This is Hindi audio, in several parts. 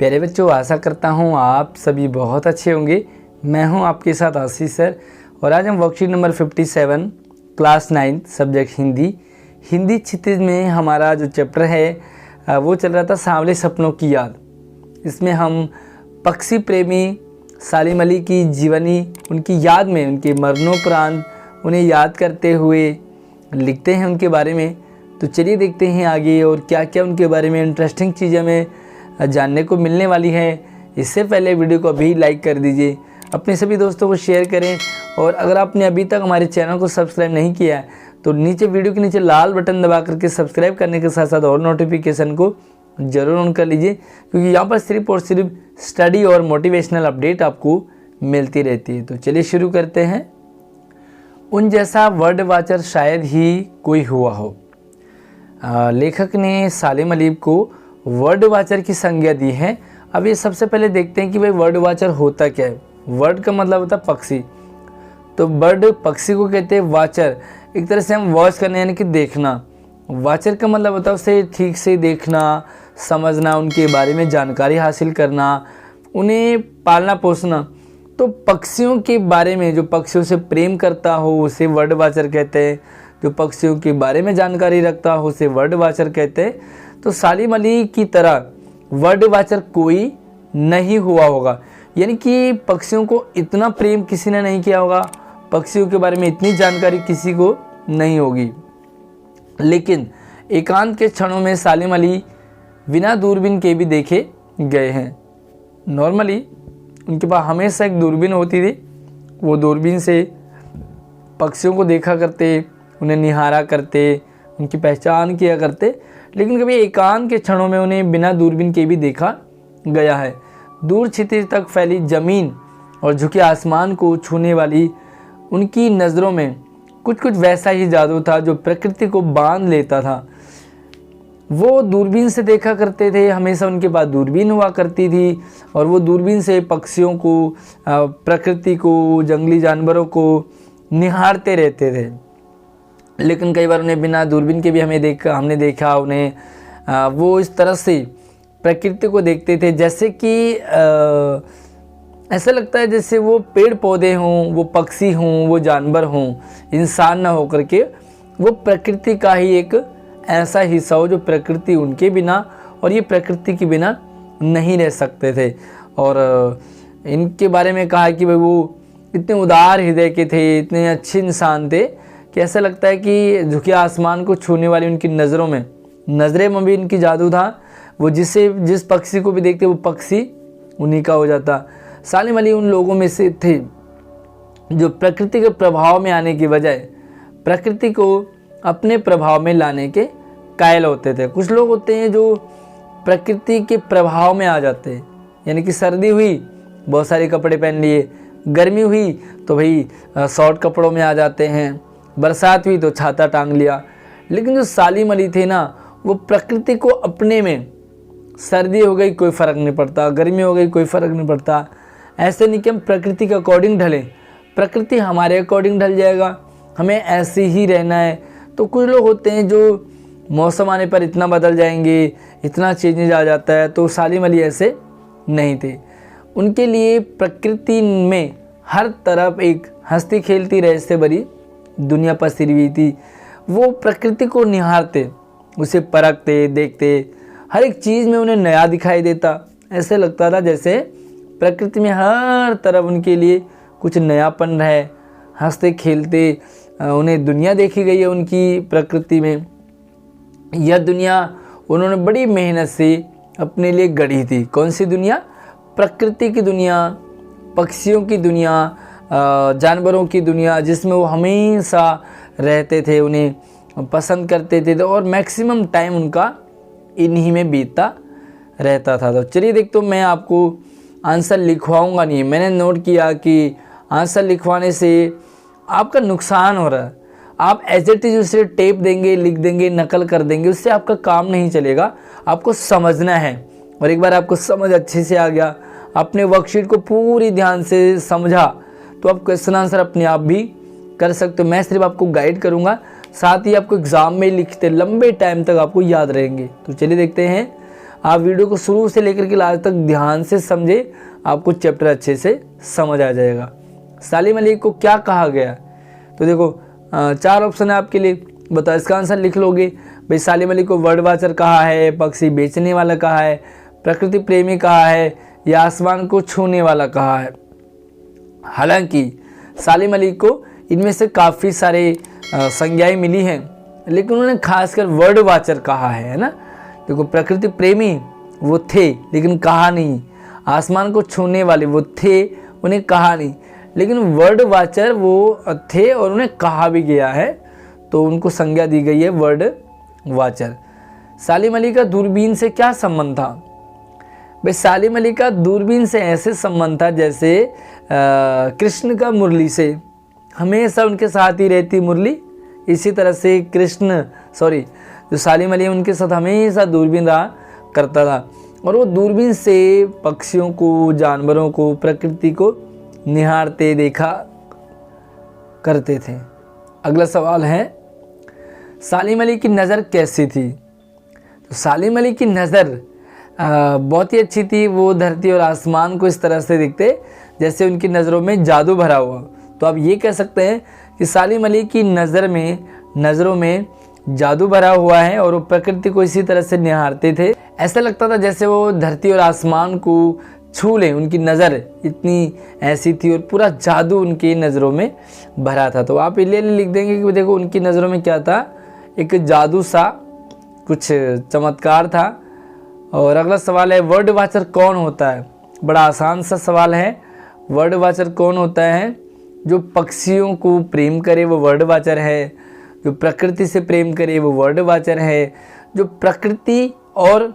प्यारे बच्चों, आशा करता हूँ आप सभी बहुत अच्छे होंगे। मैं हूँ आपके साथ आशीष सर और आज हम worksheet number 57 class 9 subject Hindi Kshitij में हमारा जो चैप्टर है वो चल रहा था सांवले सपनों की याद। इसमें हम पक्षी प्रेमी सालिम अली की जीवनी, उनकी याद में, उनके मरणोपरांत उन्हें याद करते हुए लिखते हैं उनके बारे में। तो चलिए देखते हैं आगे और क्या क्या उनके बारे में इंटरेस्टिंग चीज़ें हमें जानने को मिलने वाली है। इससे पहले वीडियो को अभी लाइक कर दीजिए, अपने सभी दोस्तों को शेयर करें और अगर आपने अभी तक हमारे चैनल को सब्सक्राइब नहीं किया है तो नीचे वीडियो के नीचे लाल बटन दबा करके सब्सक्राइब करने के साथ साथ और नोटिफिकेशन को ज़रूर ऑन कर लीजिए, क्योंकि यहाँ पर सिर्फ और सिर्फ स्टडी और मोटिवेशनल अपडेट आपको मिलती रहती है। तो चलिए शुरू करते हैं। उन जैसा वर्ड वाचर शायद ही कोई हुआ हो। लेखक ने सालिम अली को वर्ड वाचर की संज्ञा दी है। अब ये सबसे पहले देखते हैं कि भाई वर्ड वाचर होता क्या है। वर्ड का मतलब होता है पक्षी, तो बर्ड पक्षी को कहते हैं, वाचर एक तरह से हम वॉच करना यानी कि देखना। वाचर का मतलब होता है उसे ठीक से देखना, समझना, उनके बारे में जानकारी हासिल करना, उन्हें पालना पोसना। तो पक्षियों के बारे में, जो पक्षियों से प्रेम करता हो उसे वर्ड वाचर कहते हैं। जो पक्षियों के बारे में जानकारी रखता हो उसे वर्ड वाचर कहते हैं। तो सालिम अली की तरह वर्ड वाचर कोई नहीं हुआ होगा, यानी कि पक्षियों को इतना प्रेम किसी ने नहीं किया होगा, पक्षियों के बारे में इतनी जानकारी किसी को नहीं होगी। लेकिन एकांत के क्षणों में सालिम अली बिना दूरबीन के भी देखे गए हैं। नॉर्मली उनके पास हमेशा एक दूरबीन होती थी, वो दूरबीन से पक्षियों को देखा करते, उन्हें निहारा करते, उनकी पहचान किया करते। लेकिन कभी एकांत के क्षणों में उन्हें बिना दूरबीन के भी देखा गया है। दूर क्षितिज तक फैली जमीन और झुके आसमान को छूने वाली उनकी नज़रों में कुछ कुछ वैसा ही जादू था जो प्रकृति को बांध लेता था। वो दूरबीन से देखा करते थे, हमेशा उनके पास दूरबीन हुआ करती थी और वो दूरबीन से पक्षियों को, प्रकृति को, जंगली जानवरों को निहारते रहते थे। लेकिन कई बार उन्हें बिना दूरबीन के भी हमने देखा उन्हें वो इस तरह से प्रकृति को देखते थे जैसे कि ऐसा लगता है जैसे वो पेड़ पौधे हों, वो पक्षी हों, वो जानवर हों, इंसान ना होकर के वो प्रकृति का ही एक ऐसा हिस्सा हो जो प्रकृति उनके बिना और ये प्रकृति के बिना नहीं रह सकते थे। और इनके बारे में कहा कि भाई वो इतने उदार हृदय के थे, इतने अच्छे इंसान थे कि ऐसा लगता है कि झुके आसमान को छूने वाली उनकी नज़रें में भी इनकी जादू था। वो जिस पक्षी को भी देखते वो पक्षी उन्हीं का हो जाता। सालिम अली उन लोगों में से थे जो प्रकृति के प्रभाव में आने की बजाय प्रकृति को अपने प्रभाव में लाने के कायल होते थे। कुछ लोग होते हैं जो प्रकृति के प्रभाव में आ जाते हैं, यानी कि सर्दी हुई बहुत सारे कपड़े पहन लिए, गर्मी हुई तो भाई शॉर्ट कपड़ों में आ जाते हैं, बरसात हुई तो छाता टांग लिया। लेकिन जो सालिम अली थे ना, वो प्रकृति को अपने में, सर्दी हो गई कोई फ़र्क नहीं पड़ता, गर्मी हो गई कोई फ़र्क नहीं पड़ता। ऐसे नहीं कि हम प्रकृति के अकॉर्डिंग ढलें, प्रकृति हमारे अकॉर्डिंग ढल जाएगा, हमें ऐसे ही रहना है। तो कुछ लोग होते हैं जो मौसम आने पर इतना बदल जाएंगे, इतना चेंजेज आ जाता है। तो सालिम अली ऐसे नहीं थे। उनके लिए प्रकृति में हर तरफ एक हंसती खेलती रहस्य भरी दुनिया पसरी हुई थी। वो प्रकृति को निहारते, उसे परखते, देखते, हर एक चीज़ में उन्हें नया दिखाई देता। ऐसे लगता था जैसे प्रकृति में हर तरफ उनके लिए कुछ नयापन है, हंसते खेलते उन्हें दुनिया देखी गई है उनकी प्रकृति में। यह दुनिया उन्होंने बड़ी मेहनत से अपने लिए गढ़ी थी। कौन सी दुनिया? प्रकृति की दुनिया, पक्षियों की दुनिया, जानवरों की दुनिया, जिसमें वो हमेशा रहते थे, उन्हें पसंद करते थे और मैक्सिमम टाइम उनका इन्हीं में बीतता रहता था। तो चलिए देखते, मैं आपको आंसर लिखवाऊंगा नहीं। मैंने नोट किया कि आंसर लिखवाने से आपका नुकसान हो रहा है। आप एज इट इज उसे टेप देंगे, लिख देंगे, नकल कर देंगे, उससे आपका काम नहीं चलेगा। आपको समझना है और एक बार आपको समझ अच्छे से आ गया, अपने वर्कशीट को पूरी ध्यान से समझा तो आप क्वेश्चन आंसर अपने आप भी कर सकते हो। मैं सिर्फ आपको गाइड करूंगा, साथ ही आपको एग्जाम में लिखते लंबे टाइम तक आपको याद रहेंगे। तो चलिए देखते हैं आप वीडियो को शुरू से लेकर के लास्ट तक ध्यान से समझे, आपको चैप्टर अच्छे से समझ आ जाएगा। सालिम अली को क्या कहा गया? तो देखो 4 ऑप्शन है आपके लिए, बताओ इसका आंसर लिख लोगे। भाई सालिम अली को वर्ड वाचर कहा है, पक्षी बेचने वाला कहा है, प्रकृति प्रेमी कहा है, या आसमान को छूने वाला कहा है। हालांकि सालिम अली को इनमें से काफ़ी सारे संज्ञाएं मिली हैं, लेकिन उन्होंने खासकर वर्ड वाचर कहा है ना। देखो प्रकृति प्रेमी वो थे लेकिन कहा नहीं, आसमान को छूने वाले वो थे, उन्हें कहा नहीं, लेकिन वर्ड वाचर वो थे और उन्हें कहा भी गया है, तो उनको संज्ञा दी गई है वर्ड वाचर। सालिम अली का दूरबीन से क्या संबंध था? भाई सालिम अली का दूरबीन से ऐसे संबंध था जैसे कृष्ण का मुरली से, हमेशा उनके साथ ही रहती मुरली, इसी तरह से जो सालिम अली उनके साथ हमेशा दूरबीन रहा करता था, और वो दूरबीन से पक्षियों को, जानवरों को, प्रकृति को निहारते देखा करते थे। अगला सवाल है, सालिम अली की नज़र कैसी थी? तो सालिम अली की नज़र बहुत ही अच्छी थी। वो धरती और आसमान को इस तरह से दिखते जैसे उनकी नज़रों में जादू भरा हुआ। तो आप ये कह सकते हैं कि सालिम अली की नज़रों में जादू भरा हुआ है और वो प्रकृति को इसी तरह से निहारते थे। ऐसा लगता था जैसे वो धरती और आसमान को छू लें, उनकी नज़र इतनी ऐसी थी और पूरा जादू उनकी नज़रों में भरा था। तो आप इसलिए लिख देंगे कि देखो उनकी नज़रों में क्या था, एक जादू सा कुछ चमत्कार था। और अगला सवाल है, वर्ड वाचर कौन होता है? बड़ा आसान सा सवाल है। वर्ड वाचर कौन होता है? जो पक्षियों को प्रेम करे वो वर्ड वाचर है, जो प्रकृति से प्रेम करे वो वर्ड वाचर है, जो प्रकृति और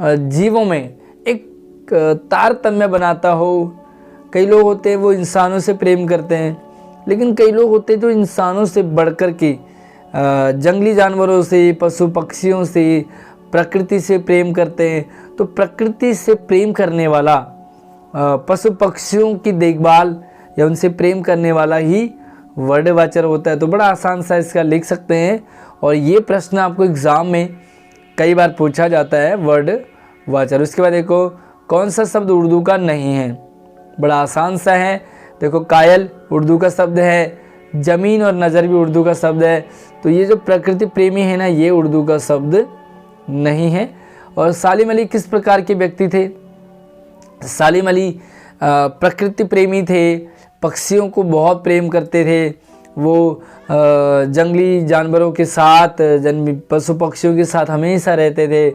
जीवों में एक तारतम्य बनाता हो। कई लोग होते हैं वो इंसानों से प्रेम करते हैं, लेकिन कई लोग होते हैं जो इंसानों से बढ़कर के जंगली जानवरों से, पशु पक्षियों से, प्रकृति से प्रेम करते हैं। तो प्रकृति से प्रेम करने वाला, पशु पक्षियों की देखभाल या उनसे प्रेम करने वाला ही वर्ड वाचर होता है। तो बड़ा आसान सा इसका लिख सकते हैं, और ये प्रश्न आपको एग्ज़ाम में कई बार पूछा जाता है, वर्ड वाचर। उसके बाद देखो कौन सा शब्द उर्दू का नहीं है? बड़ा आसान सा है। देखो कायल उर्दू का शब्द है, ज़मीन और नज़र भी उर्दू का शब्द है। तो ये जो प्रकृति प्रेमी है ना, ये उर्दू का शब्द नहीं है। और सालिम अली किस प्रकार के व्यक्ति थे? सालिम अली प्रकृति प्रेमी थे, पक्षियों को बहुत प्रेम करते थे। वो जंगली जानवरों के साथ, पशु पक्षियों के साथ हमेशा रहते थे,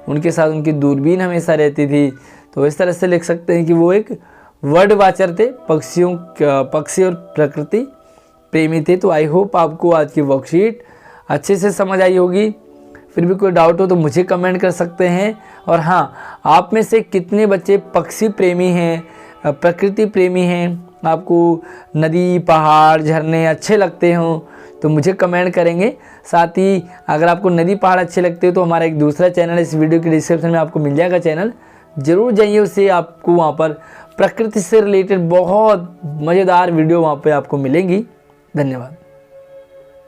उनके साथ उनकी दूरबीन हमेशा रहती थी। तो इस तरह से लिख सकते हैं कि वो एक वर्ड वाचर थे, पक्षी और प्रकृति प्रेमी थे। तो आई होप आपको आज की वर्कशीट अच्छे से समझ आई होगी। फिर भी कोई डाउट हो तो मुझे कमेंट कर सकते हैं। और हाँ, आप में से कितने बच्चे पक्षी प्रेमी हैं, प्रकृति प्रेमी हैं, आपको नदी, पहाड़, झरने अच्छे लगते हों तो मुझे कमेंट करेंगे। साथ ही अगर आपको नदी पहाड़ अच्छे लगते हो तो हमारा एक दूसरा चैनल इस वीडियो के डिस्क्रिप्शन में आपको मिल जाएगा चैनल, ज़रूर जाइए उससे। आपको वहाँ पर प्रकृति से रिलेटेड बहुत मज़ेदार वीडियो वहाँ पे आपको मिलेंगी। धन्यवाद।